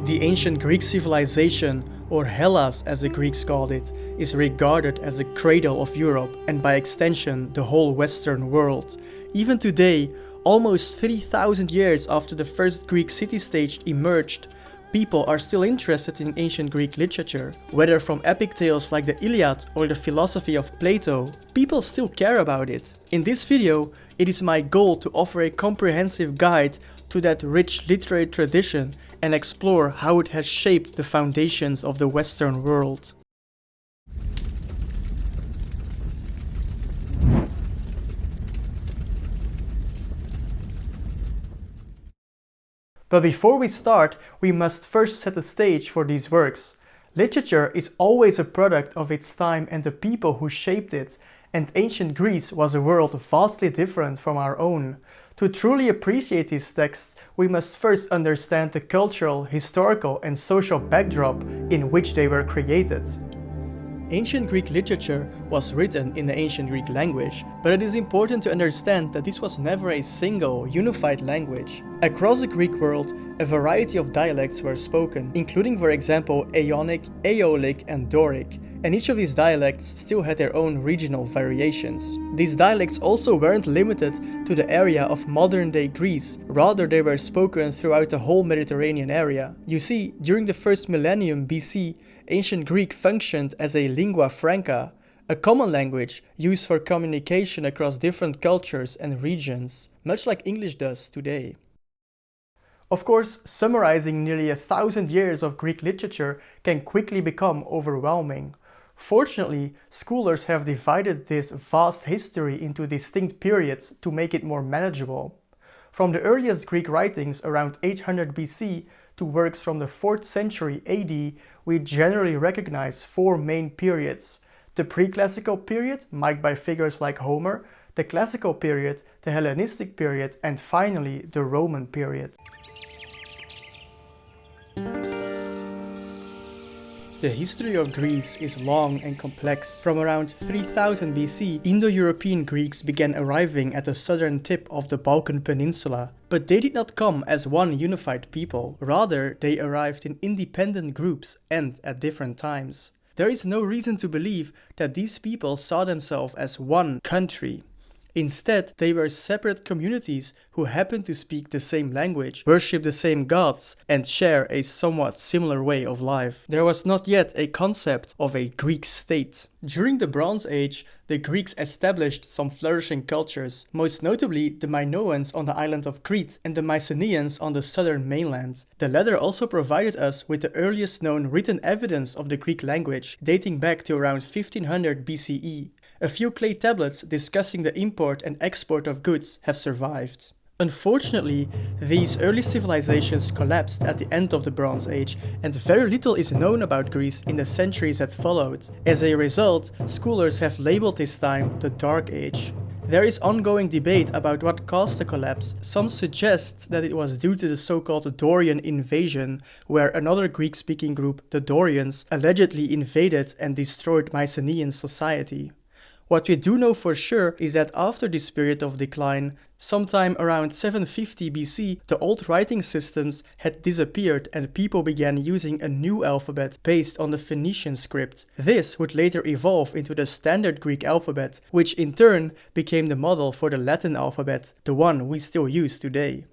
The ancient Greek civilization, or Hellas as the Greeks called it, is regarded as the cradle of Europe and by extension the whole Western world. Even today, almost 3,000 years after the first Greek city-state emerged, people are still interested in ancient Greek literature. Whether from epic tales like the Iliad or the philosophy of Plato, people still care about it. In this video, it is my goal to offer a comprehensive guide to that rich literary tradition and explore how it has shaped the foundations of the Western world. But before we start, we must first set the stage for these works. Literature is always a product of its time and the people who shaped it, and ancient Greece was a world vastly different from our own. To truly appreciate these texts, we must first understand the cultural, historical, and social backdrop in which they were created. Ancient Greek literature was written in the ancient Greek language, but it is important to understand that this was never a single, unified language. Across the Greek world, a variety of dialects were spoken, including for example Ionic, Aeolic, and Doric, and each of these dialects still had their own regional variations. These dialects also weren't limited to the area of modern-day Greece, rather they were spoken throughout the whole Mediterranean area. You see, during the first millennium BC, ancient Greek functioned as a lingua franca, a common language used for communication across different cultures and regions, much like English does today. Of course, summarizing nearly 1,000 years of Greek literature can quickly become overwhelming. Fortunately, scholars have divided this vast history into distinct periods to make it more manageable. From the earliest Greek writings around 800 BC to works from the 4th century AD, we generally recognize four main periods: the pre-classical period, marked by figures like Homer, the classical period, the Hellenistic period, and finally the Roman period. The history of Greece is long and complex. From around 3000 BC, Indo-European Greeks began arriving at the southern tip of the Balkan Peninsula. But they did not come as one unified people. Rather, they arrived in independent groups and at different times. There is no reason to believe that these people saw themselves as one country. Instead, they were separate communities who happened to speak the same language, worship the same gods, and share a somewhat similar way of life. There was not yet a concept of a Greek state. During the Bronze Age, the Greeks established some flourishing cultures, most notably the Minoans on the island of Crete and the Mycenaeans on the southern mainland. The latter also provided us with the earliest known written evidence of the Greek language, dating back to around 1500 BCE. A few clay tablets discussing the import and export of goods have survived. Unfortunately, these early civilizations collapsed at the end of the Bronze Age, and very little is known about Greece in the centuries that followed. As a result, scholars have labeled this time the Dark Age. There is ongoing debate about what caused the collapse. Some suggest that it was due to the so-called Dorian invasion, where another Greek-speaking group, the Dorians, allegedly invaded and destroyed Mycenaean society. What we do know for sure is that after this period of decline, sometime around 750 BC, the old writing systems had disappeared and people began using a new alphabet based on the Phoenician script. This would later evolve into the standard Greek alphabet, which in turn became the model for the Latin alphabet, the one we still use today.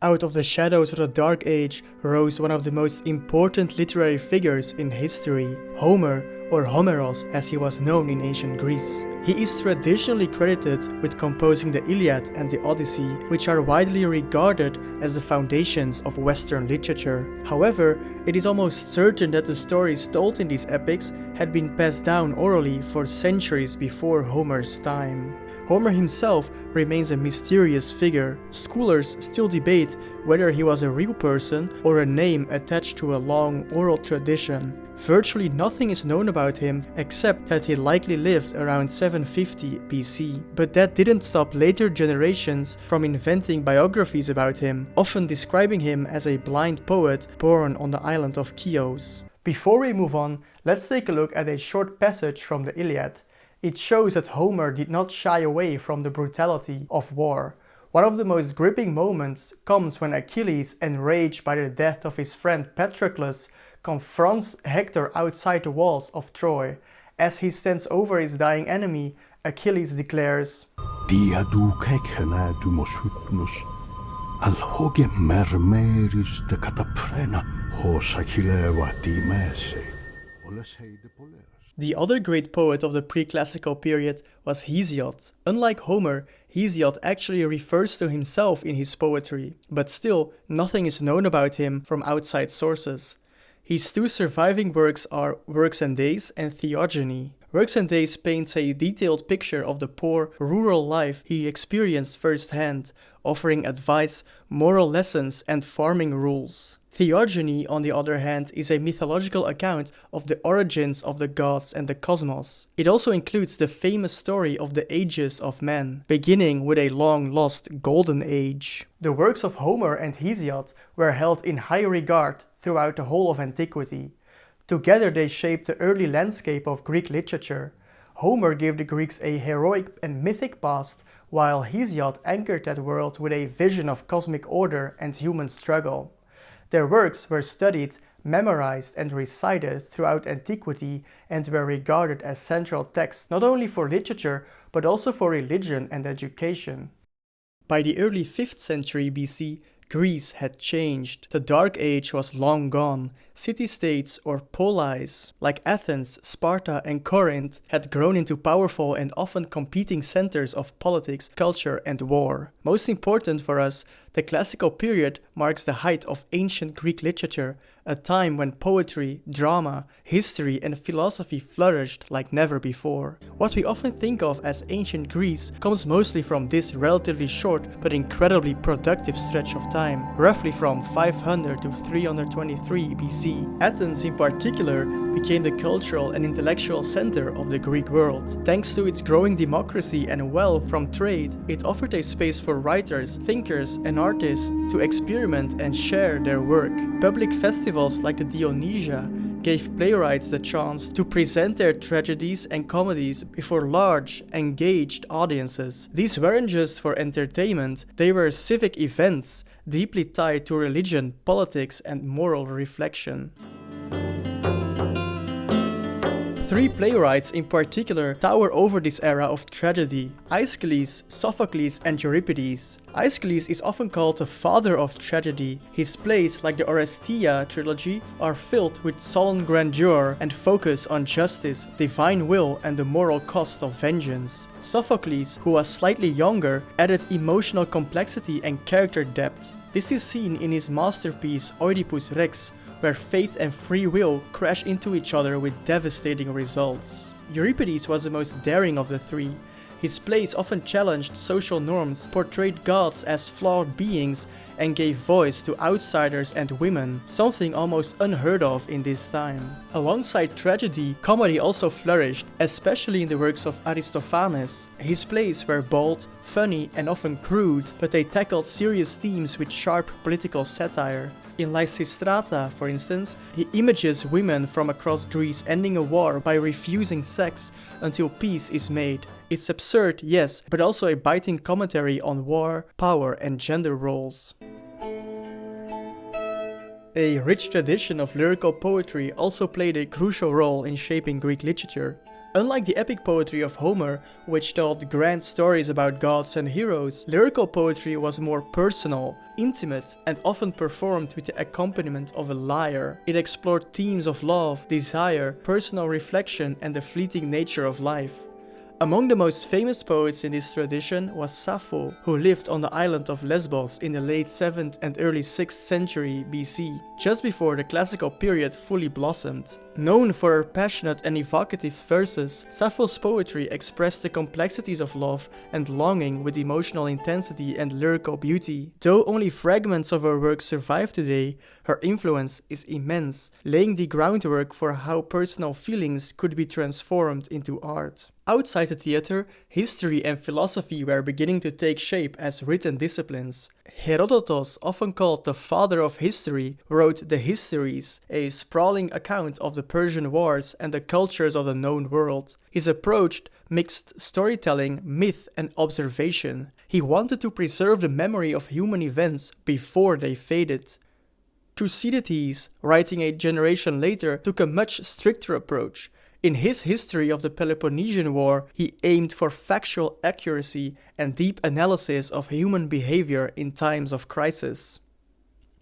Out of the shadows of the Dark Age rose one of the most important literary figures in history, Homer, or Homeros as he was known in ancient Greece. He is traditionally credited with composing the Iliad and the Odyssey, which are widely regarded as the foundations of Western literature. However, it is almost certain that the stories told in these epics had been passed down orally for centuries before Homer's time. Homer himself remains a mysterious figure. Scholars still debate whether he was a real person or a name attached to a long oral tradition. Virtually nothing is known about him except that he likely lived around 750 BC. But that didn't stop later generations from inventing biographies about him, often describing him as a blind poet born on the island of Chios. Before we move on, let's take a look at a short passage from the Iliad. It shows that Homer did not shy away from the brutality of war. One of the most gripping moments comes when Achilles, enraged by the death of his friend Patroclus, confronts Hector outside the walls of Troy. As he stands over his dying enemy, Achilles declares, Dia ekene dumos hypnus, al hoge mermeris de kataprena, hos Achilleva dimese, oles heide poleas. The other great poet of the pre-classical period was Hesiod. Unlike Homer, Hesiod actually refers to himself in his poetry, but still, nothing is known about him from outside sources. His two surviving works are Works and Days and Theogony. Works and Days paints a detailed picture of the poor, rural life he experienced firsthand, offering advice, moral lessons, and farming rules. Theogony, on the other hand, is a mythological account of the origins of the gods and the cosmos. It also includes the famous story of the ages of men, beginning with a long-lost golden age. The works of Homer and Hesiod were held in high regard throughout the whole of antiquity. Together they shaped the early landscape of Greek literature. Homer gave the Greeks a heroic and mythic past, while Hesiod anchored that world with a vision of cosmic order and human struggle. Their works were studied, memorized, and recited throughout antiquity and were regarded as central texts not only for literature but also for religion and education. By the early 5th century BC, Greece had changed. The Dark Age was long gone. City-states or polis, like Athens, Sparta, and Corinth, had grown into powerful and often competing centers of politics, culture, and war. Most important for us, the classical period marks the height of ancient Greek literature, a time when poetry, drama, history, and philosophy flourished like never before. What we often think of as ancient Greece comes mostly from this relatively short but incredibly productive stretch of time, roughly from 500 to 323 BC. Athens in particular became the cultural and intellectual center of the Greek world. Thanks to its growing democracy and wealth from trade, it offered a space for writers, thinkers, and artists to experiment and share their work. Public festivals like the Dionysia gave playwrights the chance to present their tragedies and comedies before large, engaged audiences. These weren't just for entertainment, they were civic events deeply tied to religion, politics, and moral reflection. Three playwrights in particular tower over this era of tragedy: Aeschylus, Sophocles, and Euripides. Aeschylus is often called the father of tragedy. His plays, like the Oresteia trilogy, are filled with solemn grandeur and focus on justice, divine will, and the moral cost of vengeance. Sophocles, who was slightly younger, added emotional complexity and character depth. This is seen in his masterpiece Oedipus Rex, where fate and free will crash into each other with devastating results. Euripides was the most daring of the three. His plays often challenged social norms, portrayed gods as flawed beings, and gave voice to outsiders and women, something almost unheard of in this time. Alongside tragedy, comedy also flourished, especially in the works of Aristophanes. His plays were bold, funny, and often crude, but they tackled serious themes with sharp political satire. In Lysistrata, for instance, he images women from across Greece ending a war by refusing sex until peace is made. It's absurd, yes, but also a biting commentary on war, power, and gender roles. A rich tradition of lyrical poetry also played a crucial role in shaping Greek literature. Unlike the epic poetry of Homer, which told grand stories about gods and heroes, lyrical poetry was more personal, intimate, and often performed with the accompaniment of a lyre. It explored themes of love, desire, personal reflection, and the fleeting nature of life. Among the most famous poets in this tradition was Sappho, who lived on the island of Lesbos in the late 7th and early 6th century BC, just before the classical period fully blossomed. Known for her passionate and evocative verses, Sappho's poetry expressed the complexities of love and longing with emotional intensity and lyrical beauty. Though only fragments of her work survive today, her influence is immense, laying the groundwork for how personal feelings could be transformed into art. Outside the theater, history and philosophy were beginning to take shape as written disciplines. Herodotos, often called the father of history, wrote the Histories, a sprawling account of the Persian Wars and the cultures of the known world. His approach mixed storytelling, myth, and observation. He wanted to preserve the memory of human events before they faded. Thucydides, writing a generation later, took a much stricter approach. In his history of the Peloponnesian War, he aimed for factual accuracy and deep analysis of human behavior in times of crisis.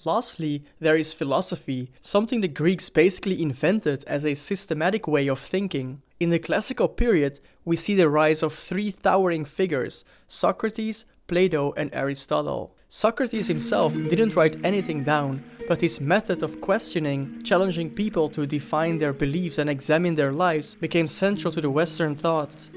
Lastly, there is philosophy, something the Greeks basically invented as a systematic way of thinking. In the classical period, we see the rise of three towering figures: Socrates, Plato, and Aristotle. Socrates himself didn't write anything down, but his method of questioning, challenging people to define their beliefs and examine their lives, became central to the Western thought.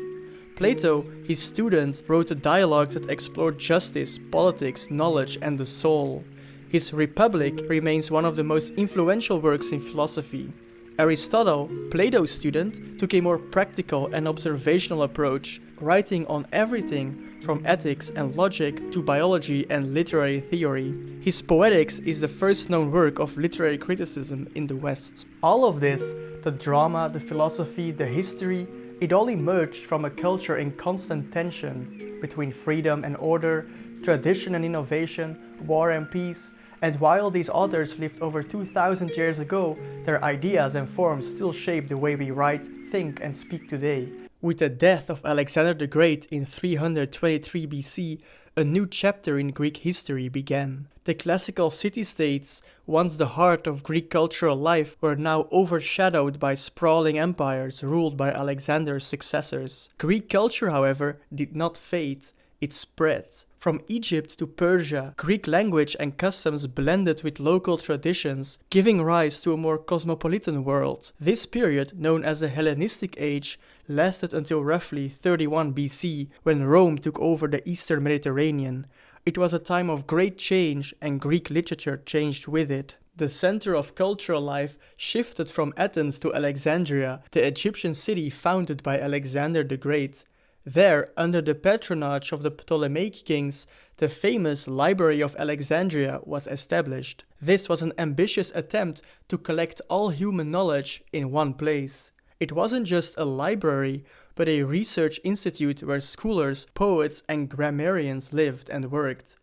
Plato, his student, wrote the dialogues that explored justice, politics, knowledge, and the soul. His Republic remains one of the most influential works in philosophy. Aristotle, Plato's student, took a more practical and observational approach, writing on everything from ethics and logic to biology and literary theory. His Poetics is the first known work of literary criticism in the West. All of this, the drama, the philosophy, the history, it all emerged from a culture in constant tension between freedom and order, tradition and innovation, war and peace. And while these authors lived over 2,000 years ago, their ideas and forms still shape the way we write, think, and speak today. With the death of Alexander the Great in 323 BC, a new chapter in Greek history began. The classical city-states, once the heart of Greek cultural life, were now overshadowed by sprawling empires ruled by Alexander's successors. Greek culture, however, did not fade, it spread. From Egypt to Persia, Greek language and customs blended with local traditions, giving rise to a more cosmopolitan world. This period, known as the Hellenistic Age, lasted until roughly 31 BC, when Rome took over the Eastern Mediterranean. It was a time of great change, and Greek literature changed with it. The center of cultural life shifted from Athens to Alexandria, the Egyptian city founded by Alexander the Great. There, under the patronage of the Ptolemaic kings, the famous Library of Alexandria was established. This was an ambitious attempt to collect all human knowledge in one place. It wasn't just a library, but a research institute where scholars, poets, and grammarians lived and worked.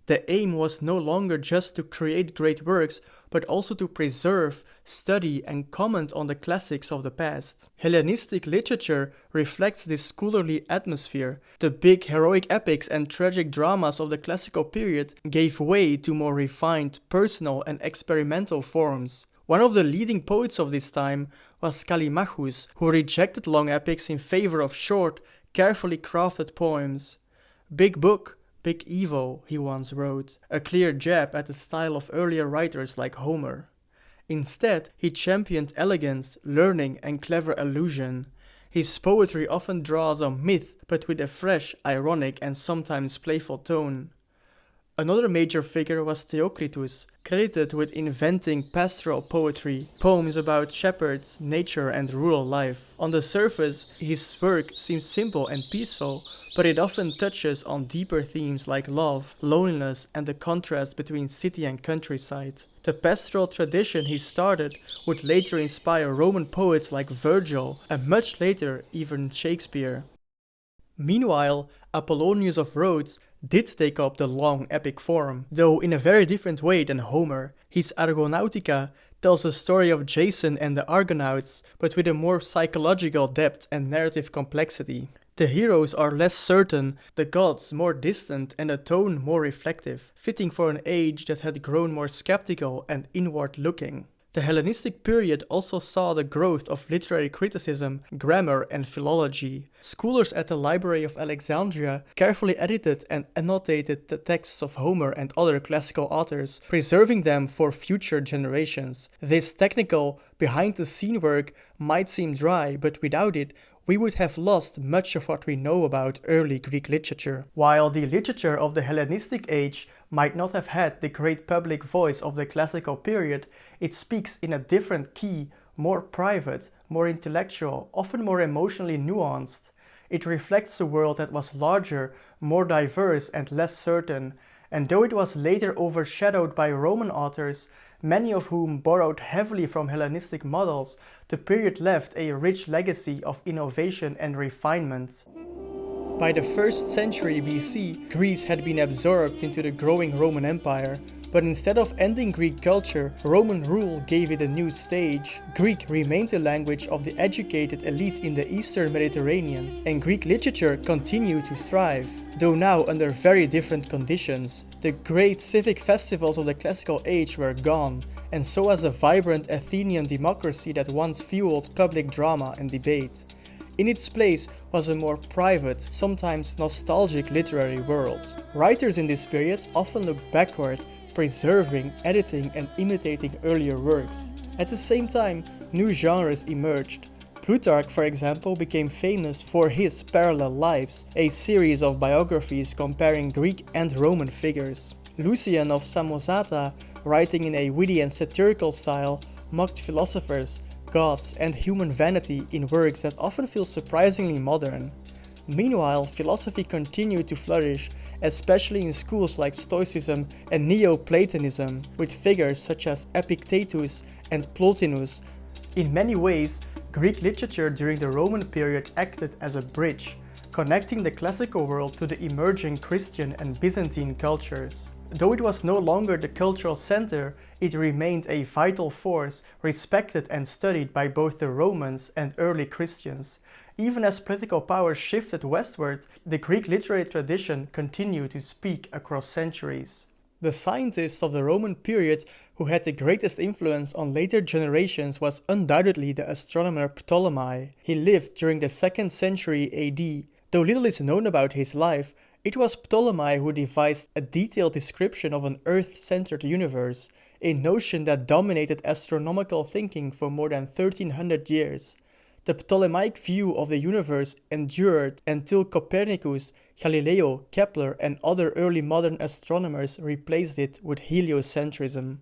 The aim was no longer just to create great works, but also to preserve, study, and comment on the classics of the past. Hellenistic literature reflects this scholarly atmosphere. The big heroic epics and tragic dramas of the classical period gave way to more refined, personal, and experimental forms. One of the leading poets of this time was Callimachus, who rejected long epics in favor of short, carefully crafted poems. "Big book, big evil," he once wrote, a clear jab at the style of earlier writers like Homer. Instead, he championed elegance, learning, and clever allusion. His poetry often draws on myth, but with a fresh, ironic, and sometimes playful tone. Another major figure was Theocritus, credited with inventing pastoral poetry, poems about shepherds, nature, and rural life. On the surface, his work seems simple and peaceful, but it often touches on deeper themes like love, loneliness, and the contrast between city and countryside. The pastoral tradition he started would later inspire Roman poets like Virgil, and much later even Shakespeare. Meanwhile, Apollonius of Rhodes did take up the long epic form, though in a very different way than Homer. His Argonautica tells the story of Jason and the Argonauts, but with a more psychological depth and narrative complexity. The heroes are less certain, the gods more distant, and the tone more reflective, fitting for an age that had grown more skeptical and inward-looking. The Hellenistic period also saw the growth of literary criticism, grammar, and philology. Scholars at the Library of Alexandria carefully edited and annotated the texts of Homer and other classical authors, preserving them for future generations. This technical, behind-the-scene work might seem dry, but without it, we would have lost much of what we know about early Greek literature. While the literature of the Hellenistic age might not have had the great public voice of the classical period, it speaks in a different key, more private, more intellectual, often more emotionally nuanced. It reflects a world that was larger, more diverse, and less certain, and though it was later overshadowed by Roman authors, many of whom borrowed heavily from Hellenistic models, the period left a rich legacy of innovation and refinement. By the 1st century BC, Greece had been absorbed into the growing Roman Empire, but instead of ending Greek culture, Roman rule gave it a new stage. Greek remained the language of the educated elite in the Eastern Mediterranean, and Greek literature continued to thrive, though now under very different conditions. The great civic festivals of the classical age were gone, and so was a vibrant Athenian democracy that once fueled public drama and debate. In its place was a more private, sometimes nostalgic literary world. Writers in this period often looked backward, preserving, editing and imitating earlier works. At the same time, new genres emerged. Plutarch, for example, became famous for his Parallel Lives, a series of biographies comparing Greek and Roman figures. Lucian of Samosata, writing in a witty and satirical style, mocked philosophers, gods and human vanity in works that often feel surprisingly modern. Meanwhile, philosophy continued to flourish, especially in schools like Stoicism and Neoplatonism, with figures such as Epictetus and Plotinus. In many ways, Greek literature during the Roman period acted as a bridge, connecting the classical world to the emerging Christian and Byzantine cultures. Though it was no longer the cultural center, it remained a vital force, respected and studied by both the Romans and early Christians. Even as political power shifted westward, the Greek literary tradition continued to speak across centuries. The scientist of the Roman period who had the greatest influence on later generations was undoubtedly the astronomer Ptolemy. He lived during the 2nd century AD. Though little is known about his life, it was Ptolemy who devised a detailed description of an Earth-centered universe, a notion that dominated astronomical thinking for more than 1300 years. The Ptolemaic view of the universe endured until Copernicus, Galileo, Kepler and other early modern astronomers replaced it with heliocentrism.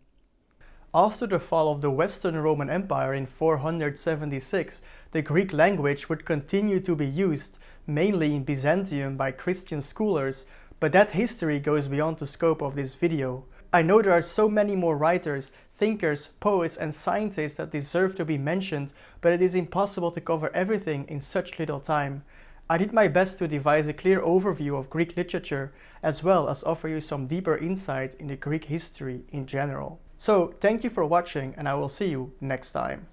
After the fall of the Western Roman Empire in 476, the Greek language would continue to be used, mainly in Byzantium by Christian scholars, but that history goes beyond the scope of this video. I know there are so many more writers, thinkers, poets and scientists that deserve to be mentioned, but it is impossible to cover everything in such little time. I did my best to devise a clear overview of Greek literature, as well as offer you some deeper insight into Greek history in general. So, thank you for watching and I will see you next time.